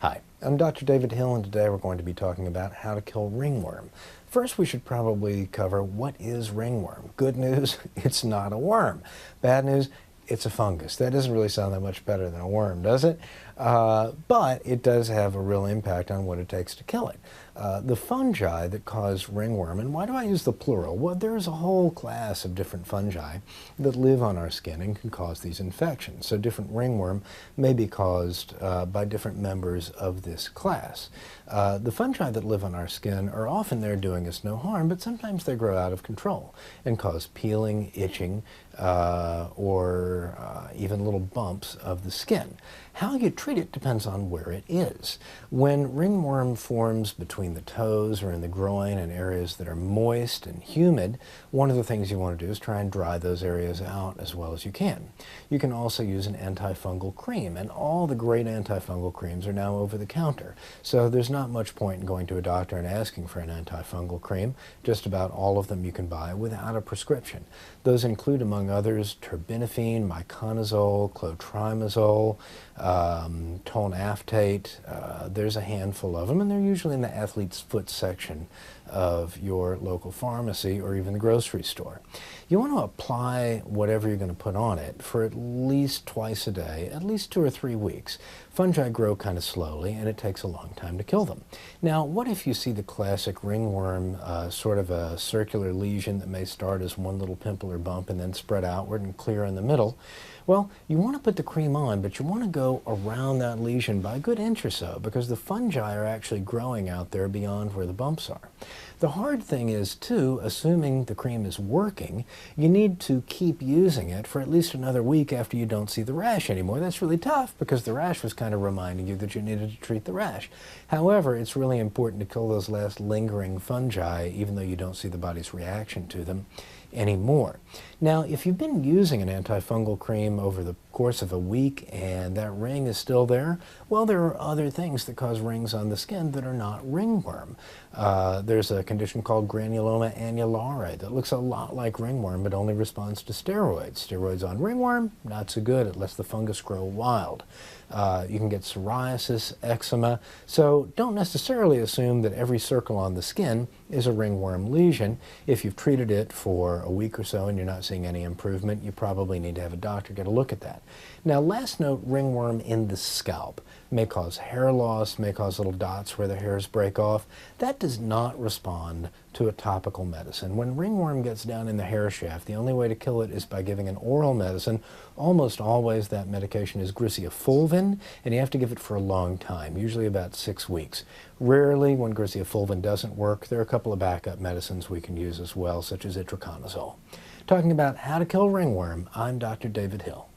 Hi, I'm Dr. David Hill, and today we're going to be talking about how to kill ringworm. First, we should probably cover what is ringworm. Good news, it's not a worm. Bad news, it's a fungus. That doesn't really sound that much better than a worm, does it? But it does have a real impact on what it takes to kill it. The fungi that cause ringworm, and why do I use the plural? Well, there's a whole class of different fungi that live on our skin and can cause these infections. So different ringworm may be caused by different members of this class. The fungi that live on our skin are often there doing us no harm, but sometimes they grow out of control and cause peeling, itching, or even little bumps of the skin. How you treat it depends on where it is. When ringworm forms between the toes or in the groin and areas that are moist and humid, one of the things you want to do is try and dry those areas out as well as you can. You can also use an antifungal cream, and all the great antifungal creams are now over the counter. So there's not much point in going to a doctor and asking for an antifungal cream. Just about all of them you can buy without a prescription. Those include, among others, terbinafine, miconazole, clotrimazole, tonaftate. There's a handful of them, and they're usually in the athlete's foot section of your local pharmacy or even the grocery store. You want to apply whatever you're going to put on it for at least twice a day, at least 2 or 3 weeks. Fungi grow kind of slowly, and it takes a long time to kill them. Now, what if you see the classic ringworm, sort of a circular lesion that may start as one little pimple or bump and then spread outward and clear in the middle? Well, you want to put the cream on, but you want to go around that lesion by a good inch or so, because the fungi are actually growing out there beyond where the bumps are. The hard thing is, too, assuming the cream is working, you need to keep using it for at least another week after you don't see the rash anymore. That's really tough, because the rash was kind of reminding you that you needed to treat the rash. However, it's really important to kill those last lingering fungi, even though you don't see the body's reaction to them anymore. Now, if you've been using an antifungal cream over the course of a week and that ring is still there, well, there are other things that cause rings on the skin that are not ringworm. There's a condition called granuloma annulare that looks a lot like ringworm but only responds to steroids. Steroids on ringworm, not so good. It lets the fungus grow wild. You can get psoriasis, eczema, so don't necessarily assume that every circle on the skin is a ringworm lesion. If you've treated it for a week or so and you're not seeing any improvement, you probably need to have a doctor get a look at that. Now, last note, ringworm in the scalp may cause hair loss, may cause little dots where the hairs break off. That does not respond to a topical medicine. When ringworm gets down in the hair shaft, the only way to kill it is by giving an oral medicine. Almost always that medication is griseofulvin, and you have to give it for a long time, usually about 6 weeks. Rarely, when griseofulvin doesn't work, there are a couple of backup medicines we can use as well, such as itraconazole. Talking about how to kill ringworm, I'm Dr. David Hill.